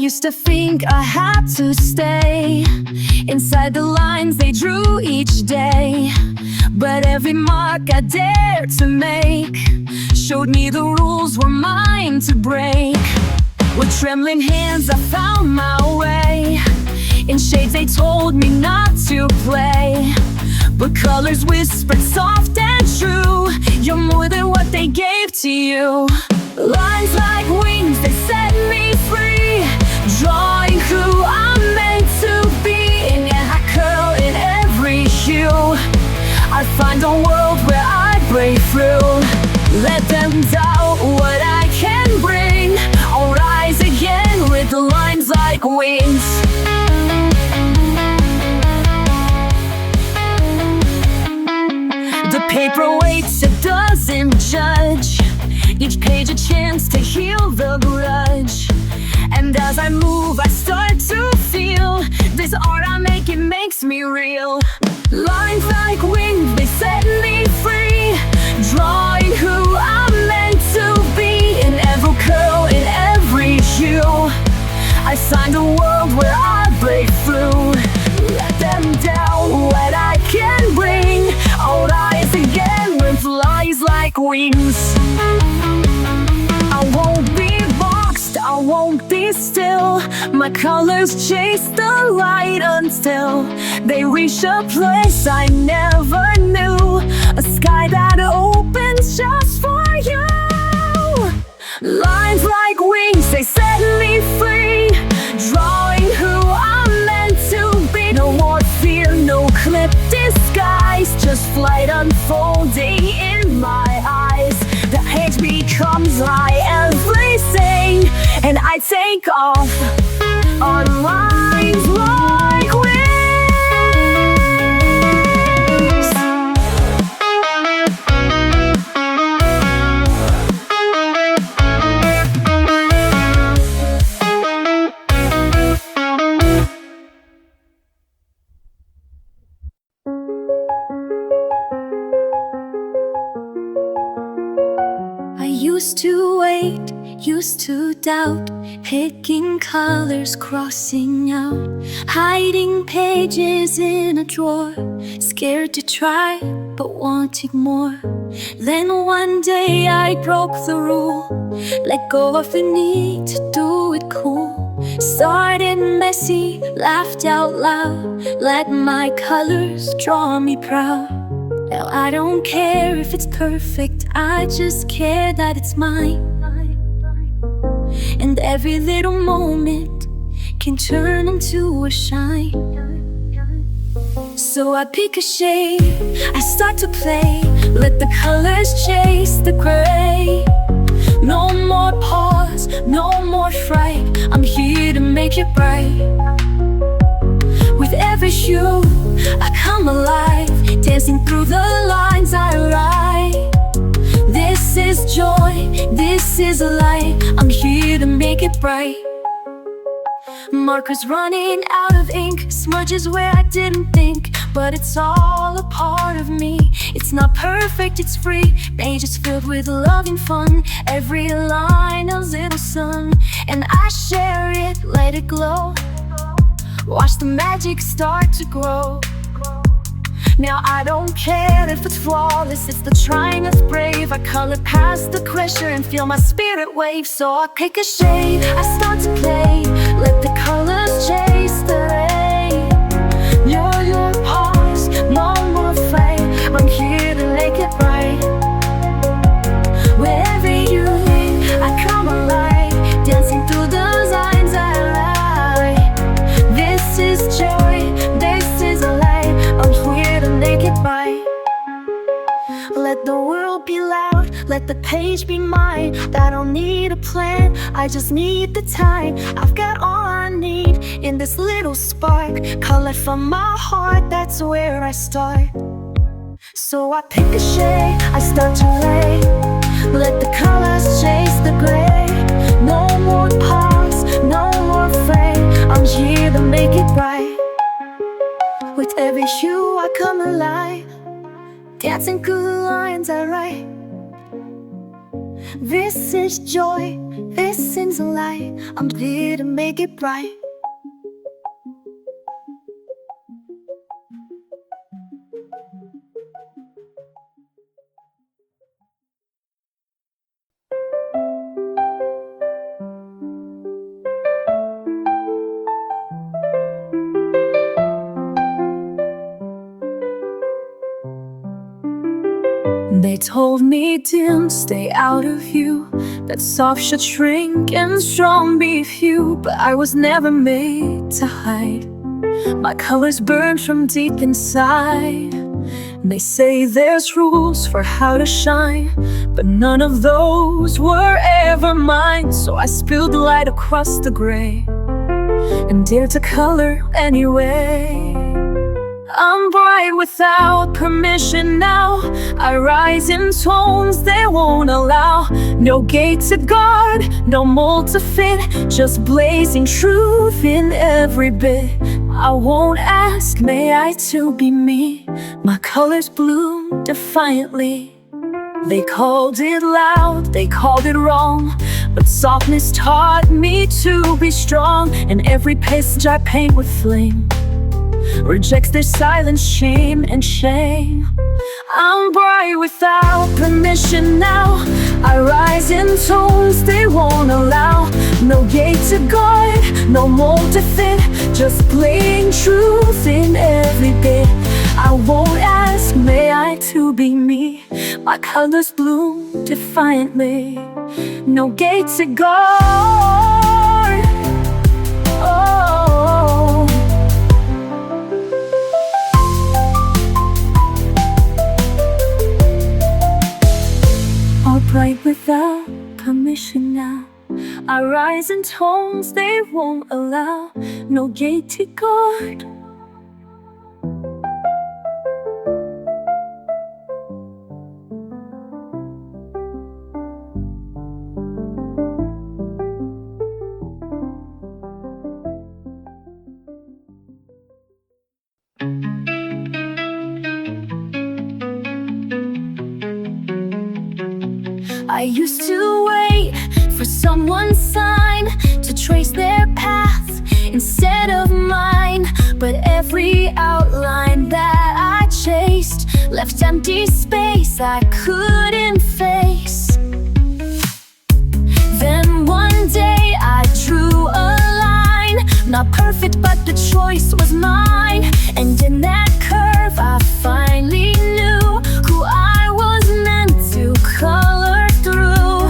used to think I had to stay inside the lines they drew each day, but every mark I dared to make showed me the rules were mine to break. With trembling hands I found my way in shades they told me not to play, but colors whispered soft and true, you're more than what they gave to you. Lines like wings, they set me free, drawing who I'm meant to be. And yeah, I curl in every hue, I find a world where I break through. Let them doubt what I can bring, I'll rise again with the lines like wings. The paper waits, it doesn't judge, each page a chance to heal the grudge. And as I move I start to feel this art I make, it makes me real. Lines like wings, they set me free, drawing who I'm meant to be. In every curl, in every hue, I find a world where I break through. Let them doubt what I can bring, I'll rise again with lines like wings. I won't be boxed, I won't be still, my colors chase the light until they reach a place I never knew, a sky that opens just for you. Lines like wings, they set me free, drawing who I'm meant to be. No more fear, no clip disguise, just flight unfolding in my eyes. The page becomes my everything, and I take off on lines like wings. Used to wait, used to doubt, picking colors, crossing out, hiding pages in a drawer, scared to try but wanting more. Then one day I broke the rule, let go of the need to do it cool. Started messy, laughed out loud, let my colors draw me proud. Now I don't care if it's perfect, I just care that it's mine. And every little moment can turn into a shine. So I pick a shade, I start to play, let the colors chase the gray. No more pause, no more fright, I'm here to make it bright. With every hue, I come alive, dancing through the lines I write. This is joy, this is a light, I'm here to make it bright. Markers running out of ink, smudges where I didn't think, but it's all a part of me. It's not perfect, it's free, pages filled with love and fun. Every line a little sun, and I share it, let it glow. Watch the magic start to grow. Now I don't care if it's flawless, it's the trying that's brave. I color past the pressure and feel my spirit wave. So I pick a shade, I start to play, let the colors chase the rain. Your pause, no more fight, I'm here to make it right. Wherever you lead, I come alive, dancing through those lines I write. This is joy, this is a light, I'm here to make it right. Let the world be loud, let the page be mine. I don't need a plan, I just need the time. I've got all I need in this little spark, colored from my heart, that's where I start. So I pick a shade, I start to lay, let the colors chase the gray. No more pause, no more fade, I'm here to make it right. With every hue I come alive, dancing through the lines I write. This is joy, this is light. I'm here to make it bright. They told me, dim, stay out of view, that soft should shrink and strong be few. But I was never made to hide. My colors burn from deep inside. They say there's rules for how to shine, but none of those were ever mine. So I spilled light across the gray and dared to color anyway. I'm bright without permission now. I rise in tones they won't allow. No gate to guard, no mold to fit, just blazing truth in every bit. I won't ask, may I too be me? My colors bloom defiantly. They called it loud, they called it wrong, but softness taught me to be strong. And every passage I paint with flame rejects their silence, shame and shame. I'm bright without permission now. I rise in tones they won't allow. No gate to guard, no mold to fit, just plain truth in every bit. I won't ask, may I too be me? My colors bloom defiantly. No gate to guard. Oh. All bright without permission now. I rise in tones they won't allow. No gate to guard. I used to wait for someone's sign to trace their path instead of mine. But every outline that I chased left empty space I couldn't face. Then one day I drew a line, not perfect but the choice was mine. And in that curve I finally knew who I was meant to color through.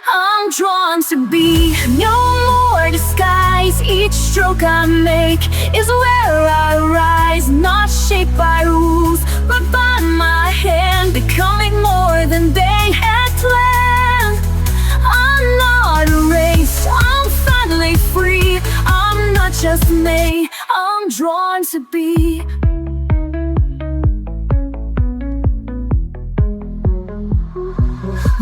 I'm drawn to be, no more disguise. Each stroke I make is where I rise, not shaped by rules, but by my hand, becoming more than they had planned. I'm not erased, I'm finally free. I'm not just me, I'm drawn to be.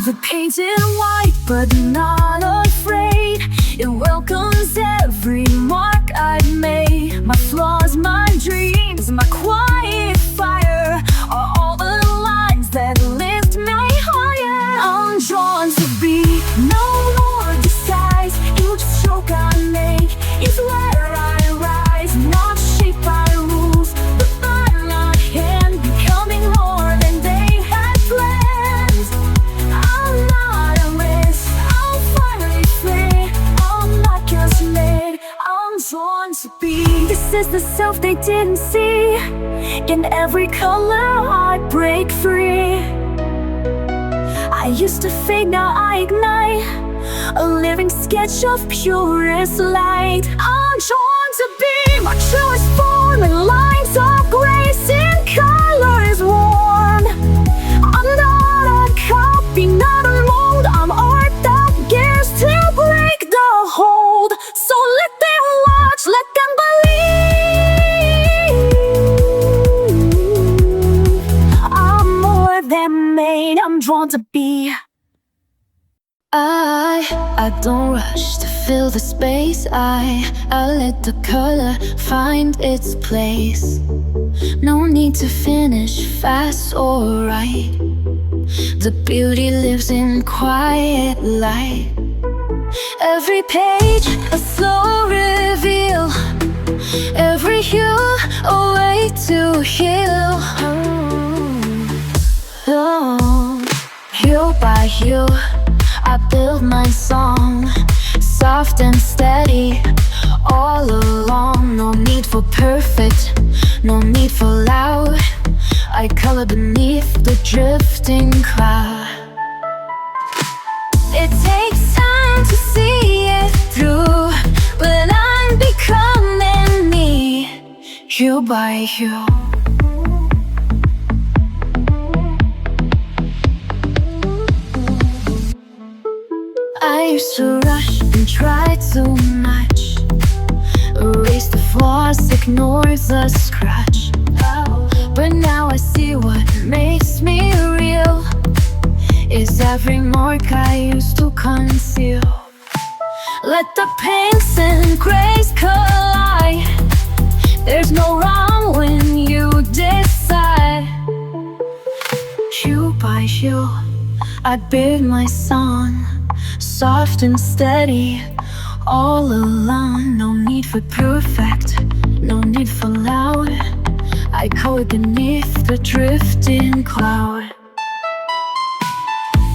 The painted white, but not afraid. It welcomes every mark I've made. My flaws, my dreams, my quiet fire are all the lines that lift me higher. I'm drawn to be, no more disguise. Each stroke I make is where I rise, not shaped by rules, but by my hand, becoming more than they had planned. I'm not a risk, I'm finally free. I'm not just made, I'm drawn to be. This is the self they didn't see. In every color I break free. I used to fade, now I ignite, a living sketch of purest light. I'm drawn to be my truest form, and lines of grace in colors warm. I'm not a copy, not a mold. I'm art that dares to break the hold. So let them watch, let them believe. I'm more than made, I'm drawn to be. I don't rush to fill the space. I let the color find its place. No need to finish fast or right. The The beauty lives in quiet light. Every page a slow reveal, every hue a way to heal. Hue by hue I build my song, soft and steady all along. No need for perfect, no need for loud. I color beneath the drifting cloud. It takes time to see it through, but I'm becoming me, hue by hue. I used to rush and try too much, erase the flaws, ignore the scratch. But now I see what makes me real is every mark I used to conceal. Let the pinks and grays collide. There's no wrong when you decide. Hue by hue I build my song, soft and steady all along. No need for perfect, no need for loud. I color beneath the drifting cloud.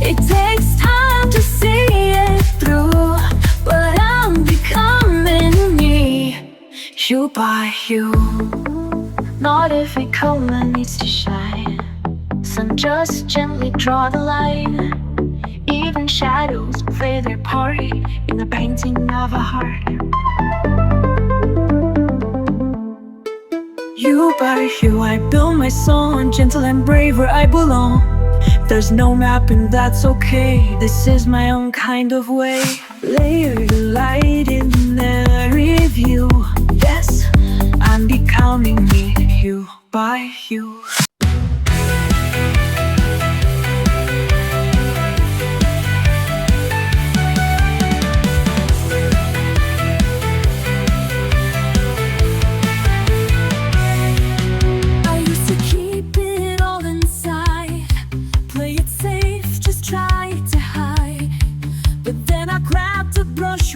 It takes time to see it through, but I'm becoming me, hue by hue. Not every color needs to shine. Some just gently draw the line. Even shadows play their part in the painting of a heart. Hue by hue I build my song, gentle and brave where I belong. There's no map and that's okay, this is my own kind of way. Layer the light in every view. Yes, I'm becoming me, hue by hue.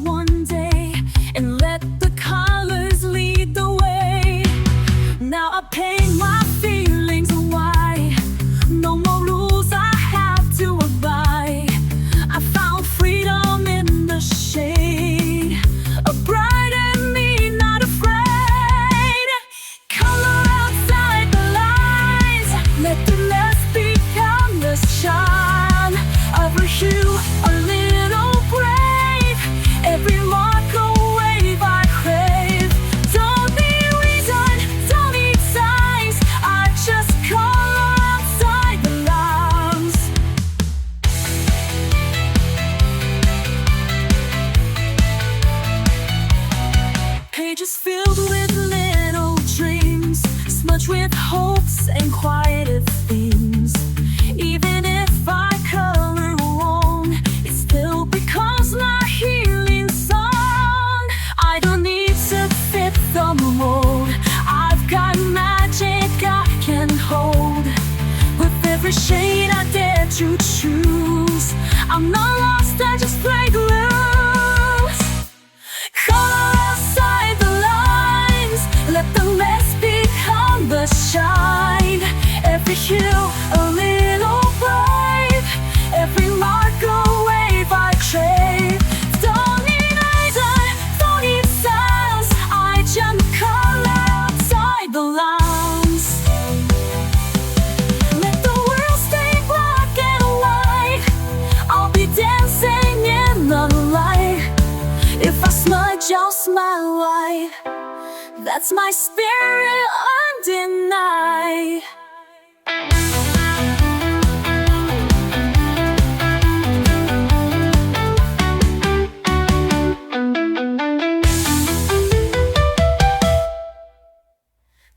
One day and let the colors lead the way. Now I paint my feelings white. No more rules I have to abide. I found freedom in the shade, a bright and me not afraid. Color outside the lines, let the mess become the shine. Over hue a little brave, every mark a wave I crave. Don't need reason, don't need signs, I just color outside the lines. Pages filled with little dreams, smudged with hopes and quieted themes. Even if I color wrong, it still becomes my healing song. I don't need to fit the mold, I've got magic I can hold. With every shade I dare to choose, I'm not lost, I just play loose. Color outside the lines, let the mess become the shine. Every hue a little brave, every mark a wave I crave. Don't need reason, don't need signs, I just color outside the lines. Let the world stay black and white, I'll be dancing in the light. If I smudge, I'll smile wide. That's my spirit undenied.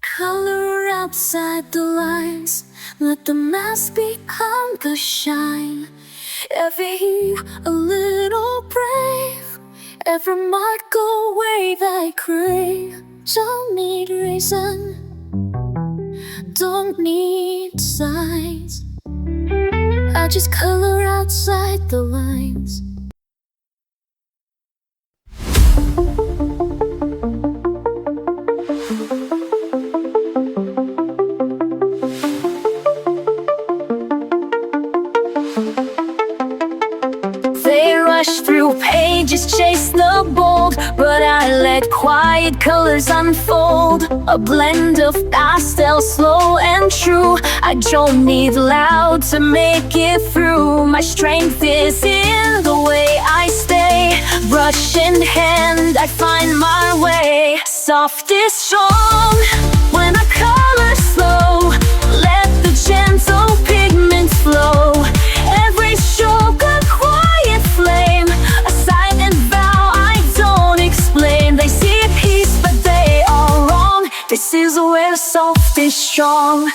Color outside the lines, let the mask become the shine. Every hue a little brave, every mark a wave I crave. Don't need reason, don't need signs, I not just color outside the lines. They rush through pages, chase the bold, but I let quiet colors unfold. A blend of pastel, slow and true. I don't need loud to make it through. My strength is in the way I stay. Brush in hand, I find my way. Soft is strong when I color slow. Let the gentle pigments flow. Every stroke a quiet flame, a silent vow I don't explain. They see peace but they are wrong. This is where soft is strong.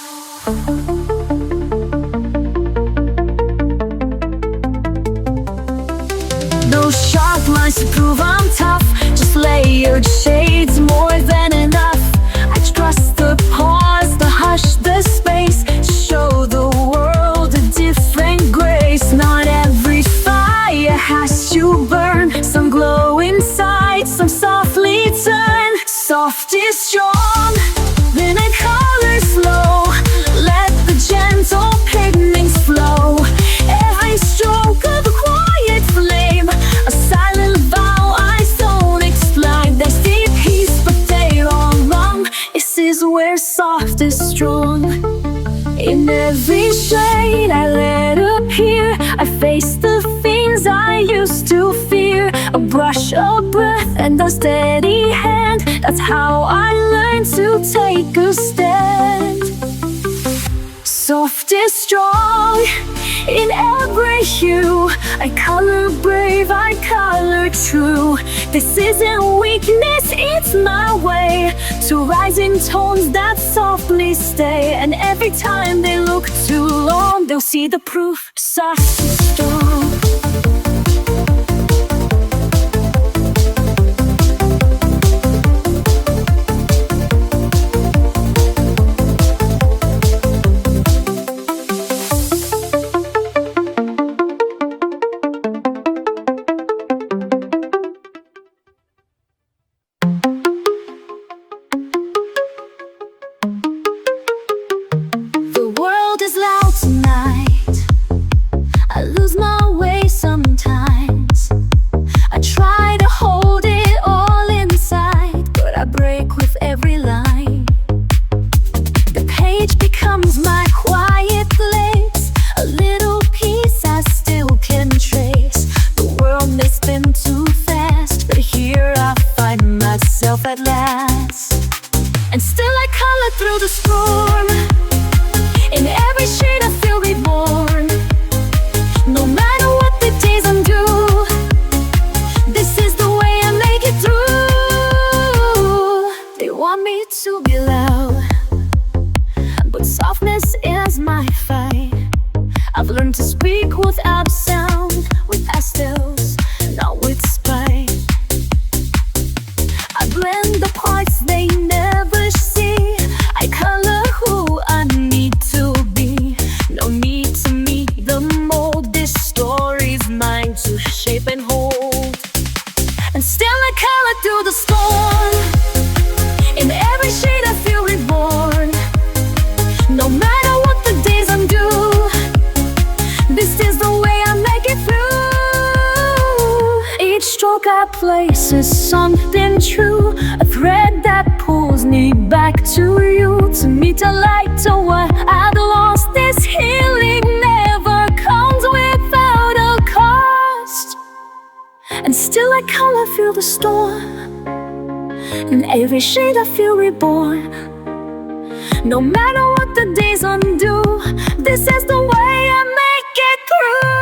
No sharp lines to prove I'm tough, just layered shades, more than enough. I trust the pause, the hush, the space, to show the world a different grace. Not every fire has to burn. Some glow inside, some softly turn. Soft is strong, then I color slow. Let the gentle pigments flow. Every stroke of a quiet flame, a silent vow I don't explain. They see peace but they are wrong. This is where soft is strong. In every shade I let appear, I face the things I used to fear. A brush, a breath, and a steady hand. That's how I learned to take a stand. Soft is strong in every hue. I color brave, I color true. This isn't weakness, it's my way to rise in tones that softly stay. And every time they look too long, they'll see the proof. Soft is strong. At last, and still I color through the storm. In every shade I feel reborn. No matter what the days undo, this is the way I make it through. They want me to be loud, but softness is my fight. I've learned to speak without sound, with pastels, not with spite. I blend the parts they never see. I color who I need to be. No need to meet the mold. This story's mine to shape and hold. And still I color through the storm. In every shade I feel reborn. No matter what the days undo, this is the way I make it through. Each stroke I place is something true, a thread that pulls me back to you. To meet a light to what I've lost. This healing never comes without a cost. And still I color through the storm. In every shade I feel reborn. No matter what the days undo, this is the way I make it through.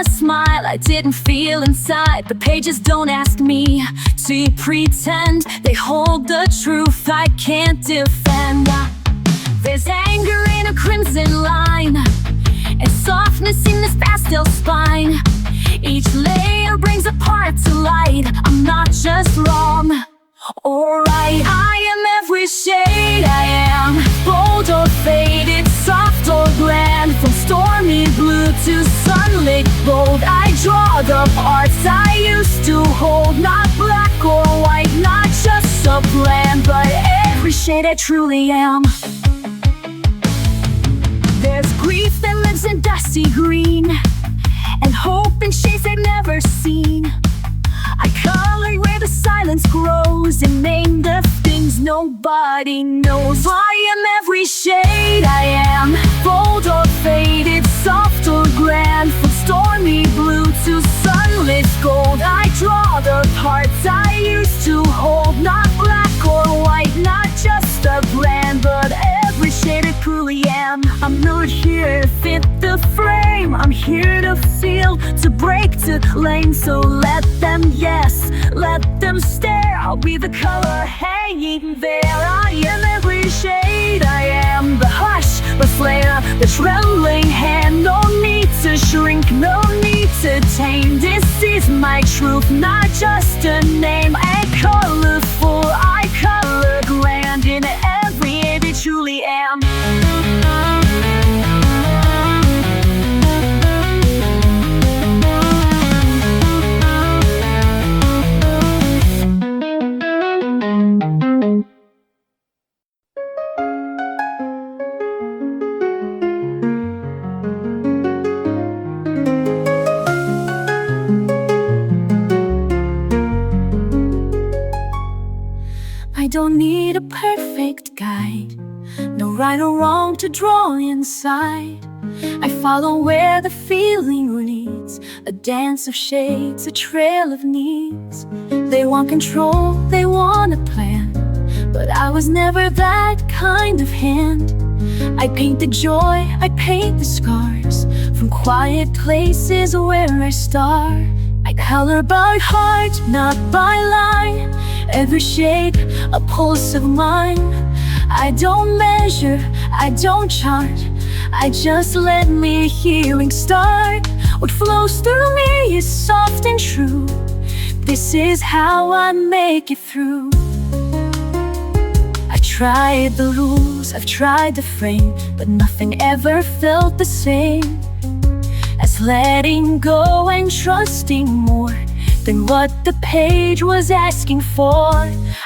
a smile I didn't feel inside. The pages don't ask me to pretend. They hold the truth I can't defend. There's anger in a crimson line, and softness in this pastel spine. Each layer brings a part to light. I'm not just wrong or right. I am every shade. I am bold or faded, soft or grand. From stormy blue to sunlit gold, I draw the parts I used to hold. Not black or white, not just a plan, but every shade I truly am. There's grief that lives in dusty green, and hope in shades I've never seen. I color where the silence grows and name the things nobody knows. I am every shade. I am bold or faded, soft or grand. From stormy blue to sunlit gold, I draw the parts I used to hold. Not black or white, not just a brand, but every shade I truly am. I'm not here to fit the frame. I'm here to feel, to break, to claim. So let them, yes, let them stare. I'll be the color hanging there. I am every shade. I am the hush, the flare, the trembling hand. No need to shrink, no need to tame. This is my truth, not just a name. I colorful, I color grand. In every shade I truly am. I don't need a perfect guide, no right or wrong to draw inside. I follow where the feeling leads, a dance of shades, a trail of needs. They want control, they want a plan, but I was never that kind of hand. I paint the joy, I paint the scars, from quiet places where I star. I color by heart, not by line. Every shade, a pulse of mine. I don't measure, I don't chart, I just let me healing start. What flows through me is soft and true. This is how I make it through. I tried the rules, I've tried the frame, but nothing ever felt the same as letting go and trusting more than what the page was asking for.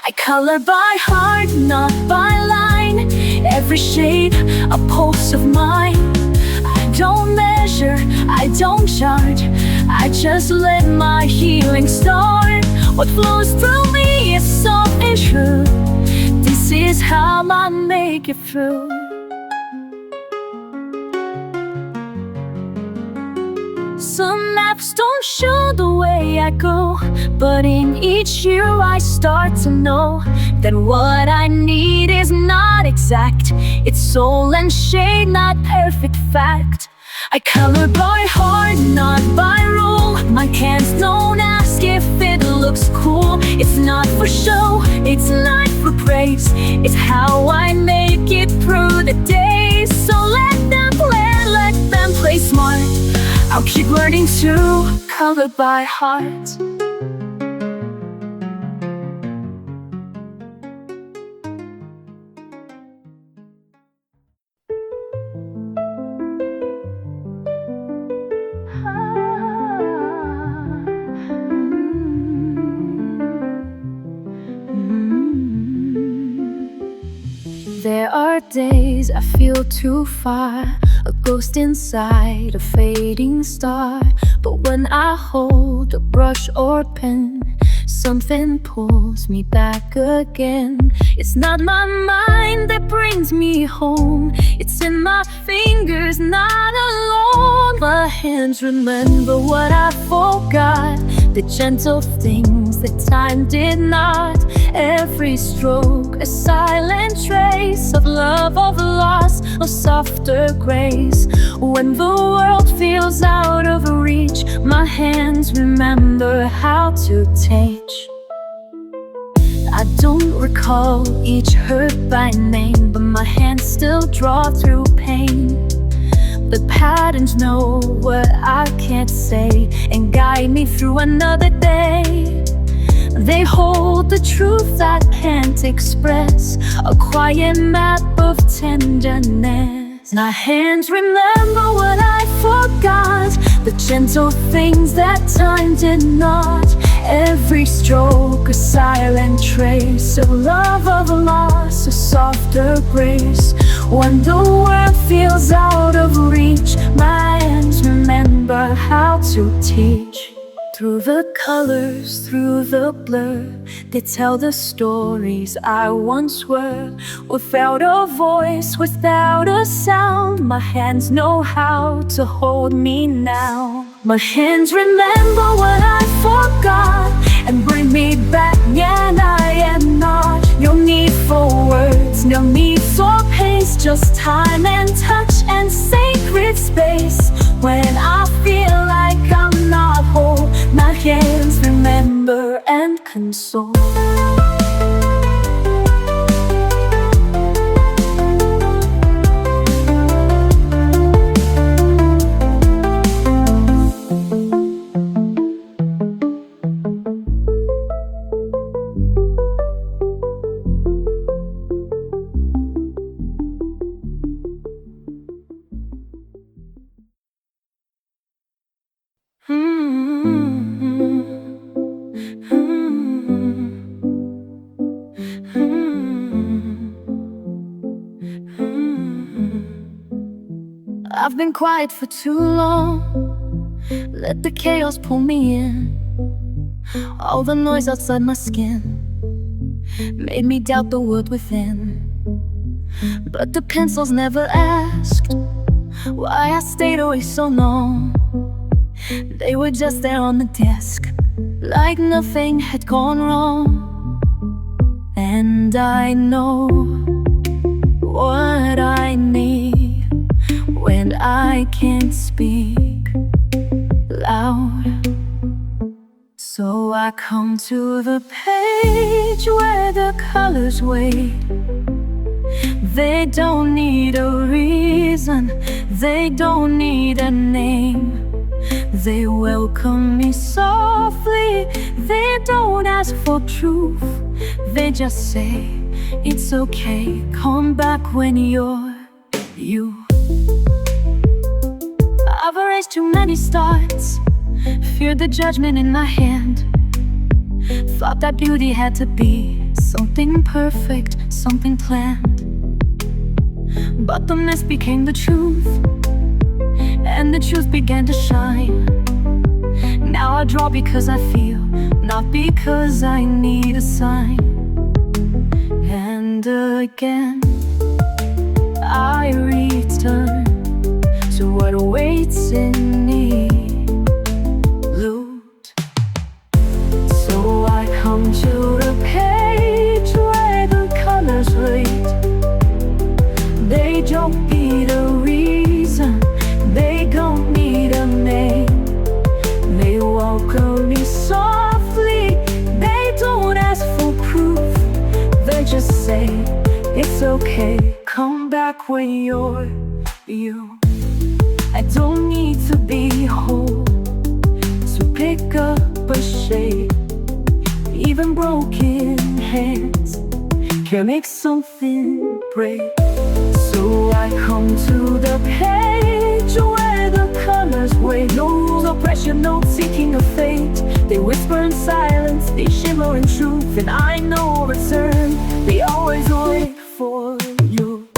I color by heart, not by line. Every shade, a pulse of mine. I don't measure, I don't chart, I just let my healing start. What flows through me is soft and true. This is how I make it through. Some maps don't show the way I go, but in each year I start to know that what I need is not exact. It's soul and shade, not perfect fact. I color by heart, not by rule. My hands don't ask if it looks cool. It's not for show, it's not for praise. It's how I make it through the days. So let them play, let them play smart. I'll keep learning to color by heart. There are days I feel too far, a ghost inside a fading star. But when I hold a brush or pen, something pulls me back again. It's not my mind that brings me home, it's in my fingers, not alone. My hands remember what I forgot, the gentle things that time did not. Every stroke, a silent trace of love, of loss, of softer grace. When the world feels out of reach, my hands remember how to teach. I don't recall each hurt by name, but my hands still draw through pain. The patterns know what I can't say and guide me through another day. They hold the truth I can't express, a quiet map of tenderness. My hands remember what I forgot, the gentle things that time did not. Every stroke, a silent trace of love, of loss, a softer grace. When the world feels out of reach, my hands remember how to teach. Through the colors, through the blur, they tell the stories I once were. Without a voice, without a sound, my hands know how to hold me now. My hands remember what I forgot and bring me back when I am not. No need for words, no need for pace, just time and touch and sacred space. When I feel like I'm not whole, my hands remember and console. I've been quiet for too long, let the chaos pull me in. All the noise outside my skin made me doubt the world within. But the pencils never asked why I stayed away so long. They were just there on the desk, like nothing had gone wrong. And I know what I need when I can't speak loud. So I come to the page where the colors wait. They don't need a reason, they don't need a name. They welcome me softly, they don't ask for proof. They just say, it's okay, come back when you're you. I've erased too many starts, feared the judgment in my hand. Thought that beauty had to be something perfect, something planned. But the mess became the truth, and the truth began to shine. Now I draw because I feel, not because I need a sign. And again I return to what awaits in me, loot. So I come to the page where the colors rate. They don't need a reason, they don't need a name. They welcome me softly, they don't ask for proof. They just say, it's okay, come back when you're you. I don't need to be whole to pick up a shade. Even broken hands can make something break. So I come to the page where the colors wait. No rules or pressure, no seeking of fate. They whisper in silence, they shimmer in truth. And I know return, they always wait for you.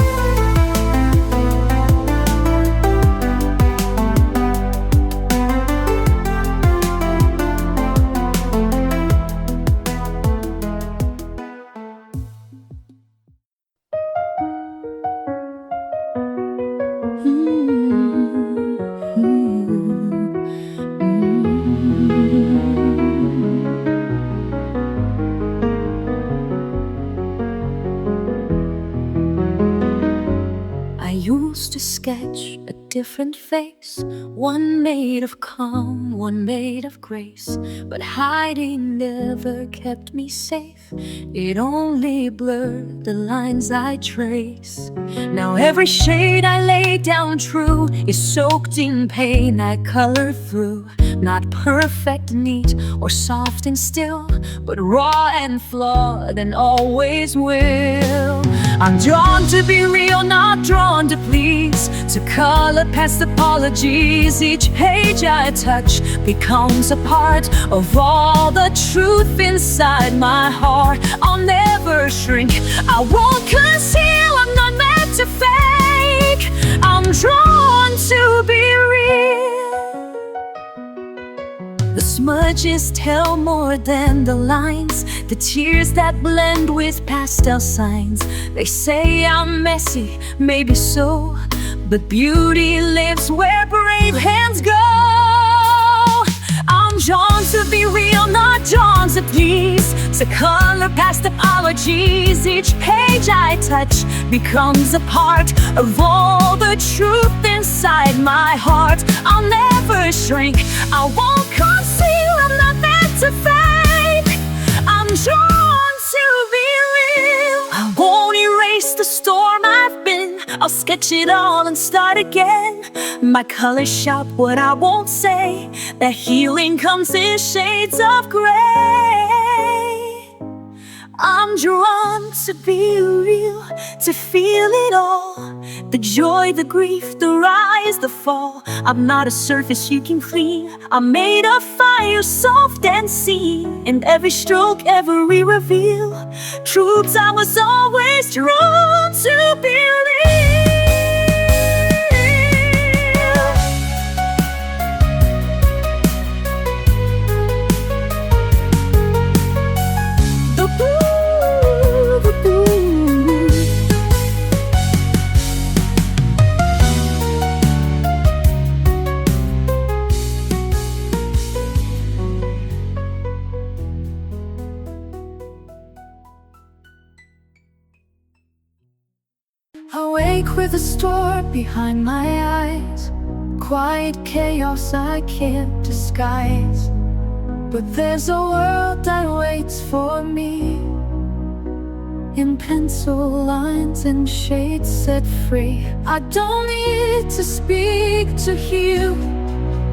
pencils to sketch a different face, one made of calm, one made of grace. But hiding never kept me safe, it only blurred the lines I trace. Now every shade I lay down true is soaked in pain I color through. Not perfect, neat, or soft and still, but raw and flawed and always will. I'm drawn to be real, not drawn to please, to color past apologies. Each page I touch becomes a part of all the truth inside my heart. I'll never shrink, I won't conceal, I'm not meant to fake. I'm drawn to be real. The smudges tell more than the lines, the tears that blend with pastel signs. They say I'm messy, maybe so, but beauty lives where brave hands go. I'm drawn to be real, not drawn to please, to color past apologies. Each page I touch becomes a part of all the truth inside my heart. I'll never shrink, I won't conceal, I'm not meant to fake. I'm drawn to be real. I won't erase the storm I've been, I'll sketch it all and start again. My colors shout what I won't say, that healing comes in shades of gray. I'm drawn to be real, to feel it all, the joy, the grief, the rise, the fall. I'm not a surface you can clean, I'm made of fire, soft and seen. In every stroke, every reveal, truths I was always drawn to believe. Awake with a storm behind my eyes, quiet chaos I can't disguise. But there's a world that waits for me, in pencil lines and shades set free. I don't need to speak to heal,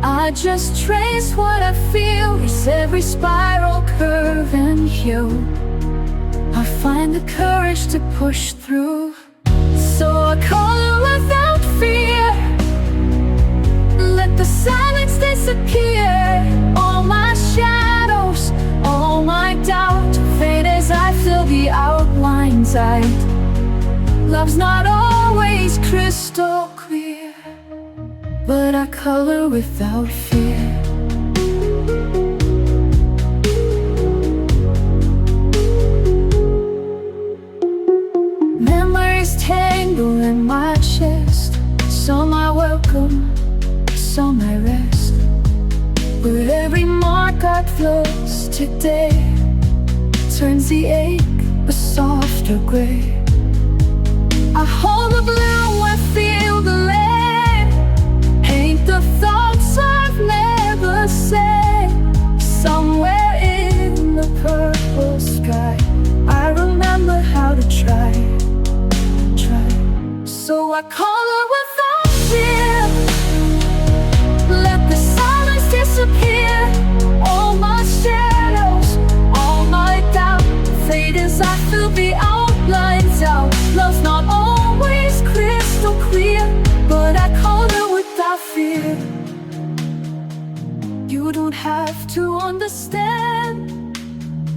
I just trace what I feel. It's every spiral, curve and hue. I find the courage to push through. So I color without fear, let the silence disappear. All my shadows, all my doubt fade as I fill the outlines out. Love's not always crystal clear, but I color without fear. Tangle in my chest, some I welcome, some I rest. But every mark I close today turns the ache a softer gray. I hold the blue, I feel the lead, paint the thoughts I've never said. Somewhere in the purple sky, I remember how to try. So I color without fear, let the silence disappear. All my shadows, all my doubt fade as I fill the outlines out. Love's not always crystal clear, but I color without fear. You don't have to understand,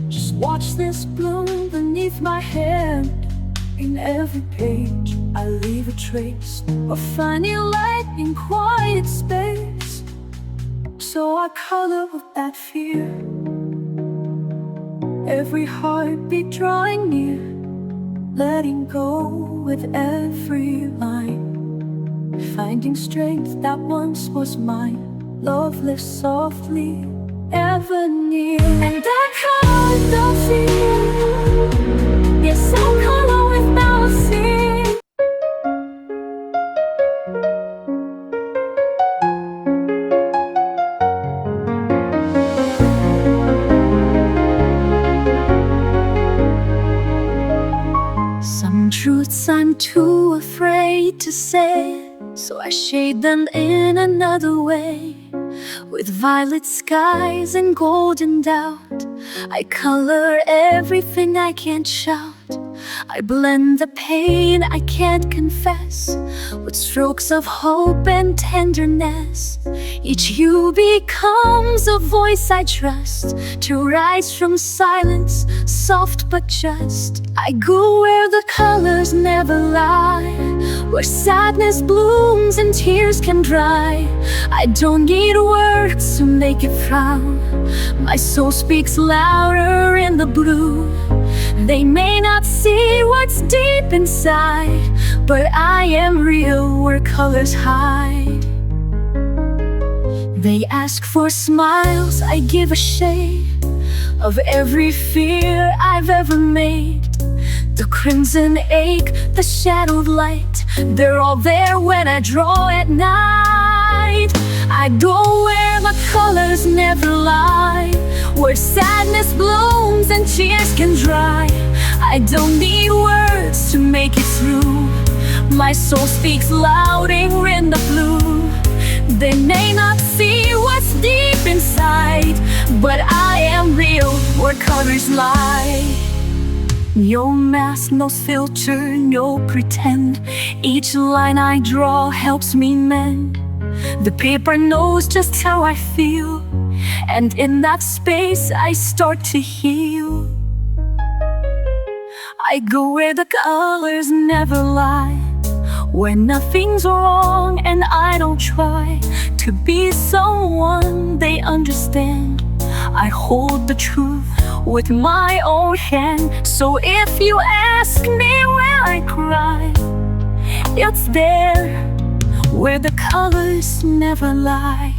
just watch this bloom beneath my hand. In every page I leave a trace of finding light in quiet space. So I color without fear, every heartbeat drawing near, letting go with every line, finding strength that once was mine. Love lives softly, ever near. And I color without fear, yes, I color without fear. Some truths I'm too afraid to say, so I shade them in another way. With violet skies and golden doubt, I color everything I can't shout. I blend the pain I can't confess with strokes of hope and tenderness. Each hue becomes a voice I trust to rise from silence, soft but just. I go where the colors never lie, where sadness blooms and tears can dry. I don't need words to make it frown. My soul speaks louder in the blue. They may not see what's deep inside, but I am real where colors hide. They ask for smiles, I give a shade of every fear I've ever made. The crimson ache, the shadowed light, they're all there when I draw at night. I go where the colors never lie, where sadness blooms and tears can dry. I don't need words to make it through. My soul speaks louder in the blue. They may not see what's deep inside, but I am real where colors lie. No mask, no filter, no pretend. Each line I draw helps me mend. The paper knows just how I feel, and in that space I start to heal. I go where the colors never lie, where nothing's wrong and I don't try to be someone they understand. I hold the truth with my own hand. So if you ask me where I cry, it's there where the colors never lie.